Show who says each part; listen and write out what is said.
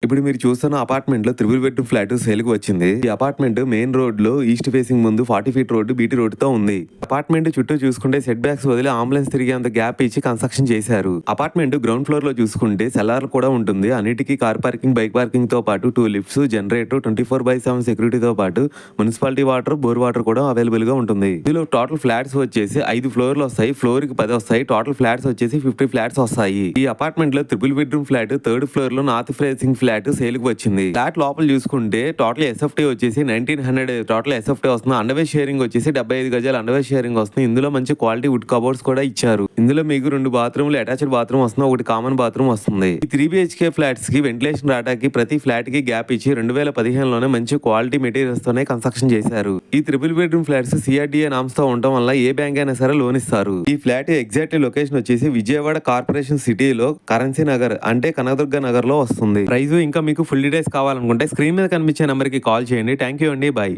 Speaker 1: ఇప్పుడు మీరు చూస్తున్న అపార్ట్మెంట్ లో త్రిబుల్ బెడ్రూమ్ ఫ్లాట్ సేల్ కి వచ్చింది. ఈ అపార్ట్మెంట్ మెయిన్ రోడ్ లో ఈస్ట్ ఫేసింగ్ ముందు 40 ఫీట్ రోడ్డు బీటీ రోడ్ తో ఉంది. అపార్ట్మెంట్ చుట్టూ చూసుకుంటే సెట్ బ్యాక్స్ వదిలి అంబులెన్స్ తిరిగేంత గ్యాప్ ఇచ్చి కన్స్ట్రక్షన్ చేశారు. అపార్ట్మెంట్ గ్రౌండ్ ఫ్లోర్ లో చూసుకుంటే సెల్లార్ కూడా ఉంటుంది. అన్నిటికీ కార్ పార్కింగ్, బైక్ పార్కింగ్ తో పాటు 2 లిఫ్ట్స్, జనరేటర్, 24/7 సెక్యూరిటీతో పాటు మున్సిపాలిటీ వాటర్, బోర్ వాటర్ కూడా అవైలబుల్ గా ఉంటుంది. ఇందులో టోటల్ ఫ్లాట్స్ వచ్చేసి 5 ఫ్లోర్లు వస్తాయి. ఫ్లోర్ కి 10 వస్తాయి. టోటల్ ఫ్లాట్స్ వచ్చేసి 50 ఫ్లాట్స్ వస్తాయి. ఈ అపార్ట్మెంట్ లో triple bedroom flat 3rd floor లో నార్త్ ఫేసింగ్ ఫ్లాట్ సేల్ కి వచ్చింది. ఫ్లాట్ లోపల చూసుకుంటే టోటల్ ఎస్ఎఫ్టీ వచ్చేసి 1900 టోటల్ ఎస్ఎఫ్టీ వస్తుంది. అండర్వేర్ షేరింగ్ వచ్చేసి 75 గజాలు అండర్వేర్ షేరింగ్ వస్తుంది. ఇందులో మంచి క్వాలిటీ వుడ్ కబోర్డ్స్ కూడా ఇచ్చారు. ఇందులో మీకు 2 బాత్రూమ్లు, అటాచ్డ్ బాత్రూమ్ వస్తుంది, ఒకటి కామన్ బాత్రూమ్ వస్తుంది. ఈ 3 బిహెచ్కే ఫ్లాట్స్ కి వెంటిలేషన్ రావడానికి ప్రతి ఫ్లాట్ కి గ్యాప్ ఇచ్చి 2015 లోనే మంచి క్వాలిటీ మెటీరియల్స్ తోనే కన్స్ట్రక్షన్ చేశారు. ఈ triple bedroom flats CRDA norms తో ఉండటం వల్ల ఏ బ్యాంక్ అయినా సరే లోన్ ఇస్తారు. ఈ ఫ్లాట్ ఎగ్జాక్ట్ లొకేషన్ వచ్చేసి విజయవాడ కార్పొరేషన్ సిటీలో కరెన్సీ నగర్ అంటే కనకదుర్గ నగర్ లో వస్తుంది. ప్రైస్ ఇంకా మీకు ఫుల్ డీటెయిల్స్ కావాలనుకుంటే స్క్రీన్ మీద కనిపించే నెంబర్ కి కాల్ చేయండి. థ్యాంక్ యూ అండి. బాయ్.